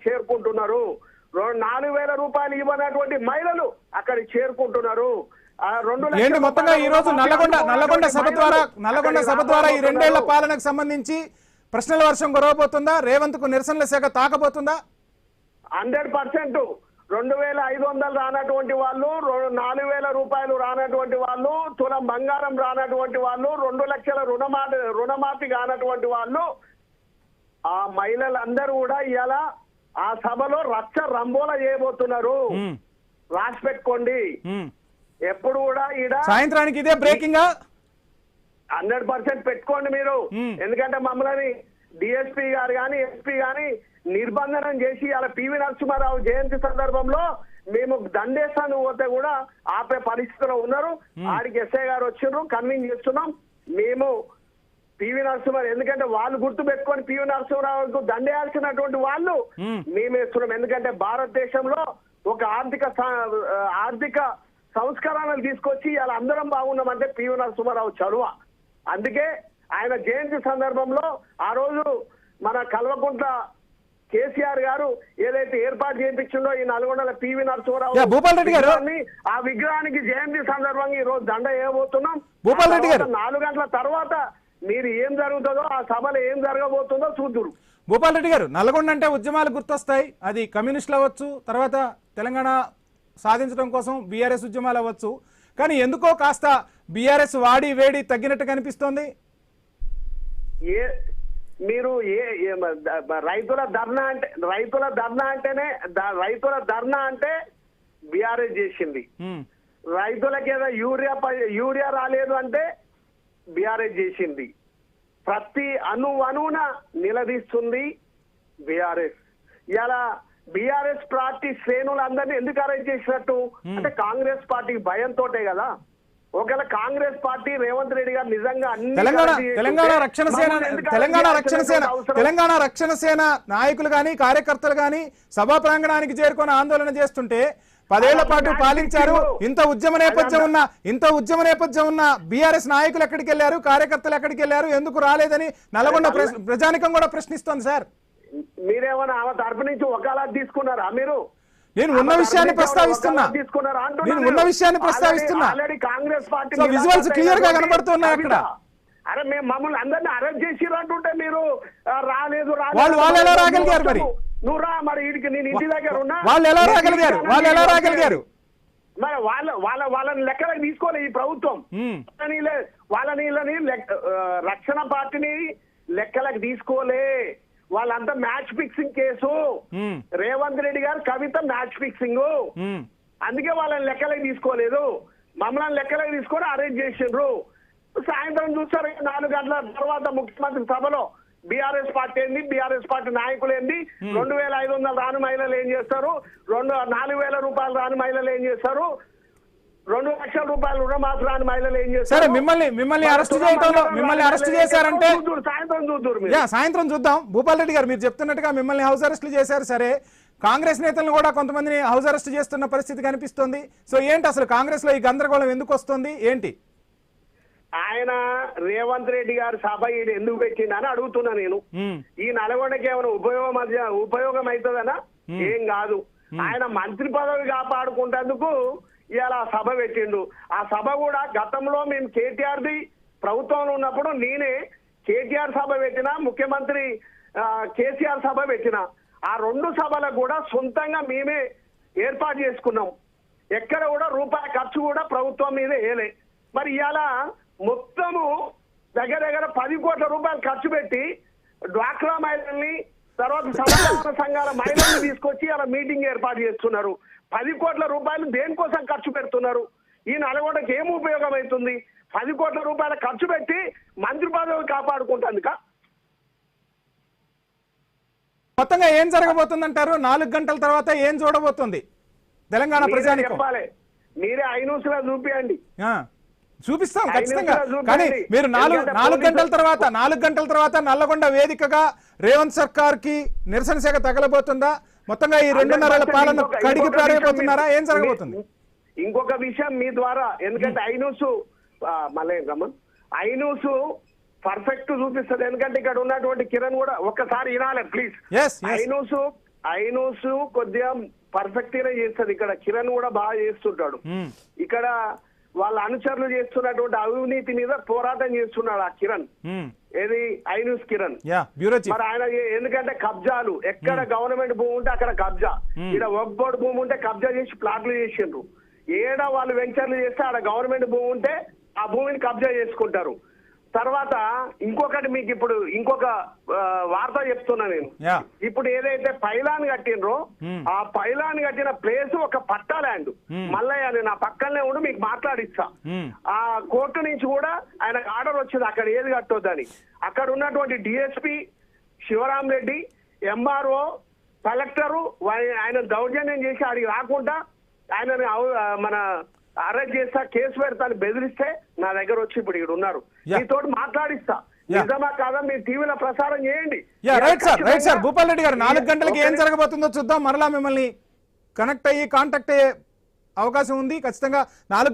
చేరుకుంటున్నారు. 4,000 రూపాయలు ఇవ్వనటువంటి మహిళలు అక్కడికి చేరుకుంటున్నారు. ఏంటి మొత్తంగా ఈ రోజు నల్లగొండ సభ ద్వారా ఈ 2 ఏళ్ల పాలనకు సంబంధించి ప్రశ్నల వర్షం కురవబోతుందా? రేవంత్ కు నిరసనల శాఖ తాకబోతుందా? 100%. 2,500 రానటువంటి వాళ్ళు, 4,000 రూపాయలు రానటువంటి వాళ్ళు, తులం బంగారం రానటువంటి వాళ్ళు, 2 లక్షల రుణమాఫీ కానటువంటి వాళ్ళు, ఆ మహిళలందరూ కూడా ఇవాళ ఆ సభలో రచ్చ రంబోల చేయబోతున్నారు. రాసి పెట్టుకోండి. ఎప్పుడు కూడా ఈడ సాయంత్రానికి ఇదే బ్రేకింగ్ 100% పెట్టుకోండి మీరు. ఎందుకంటే మమ్మల్ని డిఎస్పీ గారు కానీ ఎస్పీ గాని నిర్బంధనం చేసి అలా పివి నరసింహారావు జయంతి సందర్భంలో మేము దండేస్తాను పోతే కూడా ఆపే పరిస్థితిలో ఉన్నారు. ఆడికి ఎస్ఐ గారు వచ్చిండ్రు, కన్విన్స్ చేస్తున్నాం మేము పివి నరసింహారావు. ఎందుకంటే వాళ్ళు గుర్తు పెట్టుకొని పివి నరసింహారావుకు దండేయాల్సినటువంటి వాళ్ళు మేమేస్తున్నాం. ఎందుకంటే భారతదేశంలో ఒక ఆర్థిక సంస్కరణలు తీసుకొచ్చి అలా అందరం బాగున్నామంటే పివి నరసింహారావు చలువ. అందుకే ఆయన జయంతి సందర్భంలో ఆ రోజు మన కల్వకుంట్ల కేసీఆర్ గారు ఏదైతే ఏర్పాటు చేయించిందో ఈ నల్గొండల పివి నరసింహారావు భూపాల్ రెడ్డి గారు ఆ విగ్రహానికి జయంతి సందర్భంగా ఈ రోజు దండ వేయబోతున్నాం. భూపాల్ రెడ్డి గారు 4 గంటల తర్వాత మీరు ఏం జరుగుతుందో ఆ సభలో ఏం జరగబోతుందో చూద్దురు. భూపాల్ రెడ్డి గారు, నల్గొండ అంటే ఉద్యమాలు గుర్తొస్తాయి. అది కమ్యూనిస్టులు అవ్వచ్చు, తర్వాత తెలంగాణ సాధించడం కోసం బీఆర్ఎస్ ఉద్యమాలు అవ్వచ్చు. కానీ ఎందుకో కాస్త బీఆర్ఎస్ వాడి వేడి తగ్గినట్టు కనిపిస్తోంది. మీరు రైతుల ధర్నా అంటే బీఆర్ఎస్ చేసింది. రైతులకి ఏదో యూరియా రాలేదు అంటే బీఆర్ఎస్ చేసింది. ప్రతి అణువున నిలదీస్తుంది బీఆర్ఎస్. ఇలా బీఆర్ఎస్ పార్టీ శ్రేణులందరినీ ఎందుకు అరెస్ట్ చేసినట్టు అంటే కాంగ్రెస్ పార్టీకి భయంతోటే కదా. ఒకవేళ కాంగ్రెస్ పార్టీ రేవంత్ రెడ్డి గారు నిజంగా తెలంగాణ రక్షణ సేన నాయకులు గాని కార్యకర్తలు గాని సభా ప్రాంగణానికి చేరుకొని ఆందోళన చేస్తుంటే 10 ఏళ్ల పాటు పాలించారు. ఇంత ఉద్యమ నేపథ్యం ఉన్న బీఆర్ఎస్ నాయకులు ఎక్కడికి వెళ్ళారు, కార్యకర్తలు ఎక్కడికి వెళ్ళారు, ఎందుకు రాలేదని నల్గొండ ప్రజానికం కూడా ప్రశ్నిస్తోంది. సార్ మీరేమన్నా ఆమె తరపు నుంచి ఒకలా తీసుకున్నారా? మీరు నేను ఉన్న విషయాన్ని ప్రస్తావిస్తున్నా. Already Congress party visuals clear గా కనబడుతున్నాయి అక్కడ. అరే మేము మమ్మల్ని అందరినీ అరెస్ట్ చేసిర్రు అంటుంటే మీరు రాలేదు వాళ్ళు ఎలా రాగలిగారు? మరి నువ్వు రా, మరి వీడికి నేను ఇంటి దగ్గర ఉన్నా. వాళ్ళు ఎలా రాగలిగారు? మరి వాళ్ళని లెక్కలకు తీసుకోలే ఈ ప్రభుత్వం. వాళ్ళని రక్షణ పార్టీని లెక్కలకు తీసుకోలే. వాళ్ళంతా match fixing case. Revanth Reddy గారు కవిత మ్యాచ్ ఫిక్సింగ్. అందుకే వాళ్ళని లెక్కలకు తీసుకోలేదు. మమ్మల్ని లెక్కలకు తీసుకొని అరెస్ట్ చేసిండ్రు. సాయంత్రం చూస్తారు 4 గంటల తర్వాత ముఖ్యమంత్రి సభలో బీఆర్ఎస్ పార్టీ ఏంది, బీఆర్ఎస్ పార్టీ నాయకులు ఏంది, 2,500 రాని మహిళలు ఏం చేస్తారు, 4,000 రూపాయలు రాని మహిళలు ఏం చేస్తారు, 2 లక్షల రూపాయలు రుణమాఫీ రాని మహిళలు ఏం చేస్తారు. మిమ్మల్ని అరెస్ట్ చేశారంటే సాయంత్రం చూద్దాం. భూపాల్ రెడ్డి గారు, మీరు చెప్తున్నట్టుగా మిమ్మల్ని హౌస్ అరెస్టులు చేశారు. సరే, కాంగ్రెస్ నేతలను కూడా కొంతమందిని హౌస్ అరెస్ట్ చేస్తున్న పరిస్థితి కనిపిస్తుంది. సో ఏంటి అసలు కాంగ్రెస్ లో ఈ గందరగోళం ఎందుకు వస్తుంది ఏంటి? ఆయన రేవంత్ రెడ్డి గారు సభ ఈడు ఎందుకు పెట్టిందని అడుగుతున్నా నేను. ఈ నల్గొండకి ఏమైనా ఉపయోగం అవుతుందనా? ఏం కాదు. ఆయన మంత్రి పదవి కాపాడుకుంటేందుకు ఇలా సభ పెట్టిండు. ఆ సభ కూడా గతంలో మేము కేటీఆర్ది ప్రభుత్వంలో ఉన్నప్పుడు నేనే కేటీఆర్ సభ పెట్టినా, ముఖ్యమంత్రి కేసీఆర్ సభ పెట్టినా. ఆ 2 సభలకు కూడా సొంతంగా మేమే ఏర్పాటు చేసుకున్నాం. ఎక్కడ కూడా రూపాయి ఖర్చు కూడా ప్రభుత్వం మీద వేయలే. మరి ఇవాళ మొత్తము దగ్గర 10 కోట్ల రూపాయలు ఖర్చు పెట్టి డ్వాక్రా మహిళల్ని, తర్వాత సమాజ సంఘాల మహిళల్ని తీసుకొచ్చి అలా మీటింగ్ ఏర్పాటు చేస్తున్నారు. 10 కోట్ల రూపాయలు దేనికోసం ఖర్చు పెడుతున్నారు? ఈ నల్గొండకి ఏం ఉపయోగం అవుతుంది? 10 కోట్ల రూపాయలు ఖర్చు పెట్టి మంత్రి పదవి కాపాడుకుంటానుక. మొత్తంగా ఏం జరగబోతుందంటారు? 4 గంటల తర్వాత ఏం చూడబోతుంది తెలంగాణ ప్రజానికి? చెప్పాలి, మీరే ఐన్యూస్ లా చూపియండి. చూపిస్తాం ఖచ్చితంగా. కానీ మీరు 4 గంటల తర్వాత నల్లగొండ వేదికగా రేవంత్ సర్కార్ కి నిరసన శాఖ తగలబోతుందా? మొత్తంగా ఈ 2.5 పాలన కడిగి పారైపోతున్నారా? ఏం జరగబోతుంది? ఇంకొక విషయం మీ ద్వారా, ఎందుకంటే ఐన్యూస్ పర్ఫెక్ట్ చూపిస్తుంది. ఎందుకంటే ఇక్కడ ఉన్నటువంటి కిరణ్ కూడా ఒక్కసారి వినాలి ప్లీజ్. ఐనూస్ కొద్దిగా పర్ఫెక్ట్ గానే చేస్తుంది. ఇక్కడ కిరణ్ కూడా బాగా చేస్తుంటాడు. ఇక్కడ వాళ్ళ అనుచరులు చేస్తున్నటువంటి అవినీతి మీద పోరాటం చేస్తున్నాడు ఆ కిరణ్. ఏది ఐనూస్ కిరణ్. మరి ఆయన ఎందుకంటే కబ్జాలు ఎక్కడ గవర్నమెంట్ భూమి ఉంటే అక్కడ కబ్జా, ఇక్కడ వక్ఫ్ బోర్డు భూమి ఉంటే కబ్జా చేసి ప్లాట్లు చేసిండ్రు. ఏడా వాళ్ళు వెంచర్లు చేస్తే ఆడ గవర్నమెంట్ భూమి ఉంటే ఆ భూమిని కబ్జా చేసుకుంటారు. తర్వాత ఇంకొకటి మీకు ఇప్పుడు ఇంకొక వార్త చెప్తున్నా నేను. ఇప్పుడు ఏదైతే పైలాన్ కట్టినరో ఆ పైలాన్ కట్టిన ప్లేస్ ఒక పట్టా ల్యాండ్. మల్లయ్య అని నా పక్కనే ఉండి మీకు మాట్లాడిస్తా. ఆ కోర్టు నుంచి కూడా ఆయనకు ఆర్డర్ వచ్చింది అక్కడ ఏది కట్టొద్దని. అక్కడ ఉన్నటువంటి DSP Sivaram Reddy, MRO, collector ఆయన దౌర్జన్యం చేసి ఆడికి రాకుండా ఆయనని మన అరెస్ట్ చేస్తా, కేసు పెడతాను బెదిరిస్తే నా దగ్గర వచ్చి ఇప్పుడు ఇక్కడ ఉన్నారు. మీతో మాట్లాడిస్తా. నిజమా కాదా మీరు టీవీలో ప్రసారం చేయండి. రైట్ సార్ భూపాల్ రెడ్డి గారు 4 గంటలకి ఏం జరగబోతుందో చూద్దాం. మరలా మిమ్మల్ని కాంటాక్ట్ అయ్యే అవకాశం ఉంది ఖచ్చితంగా. 4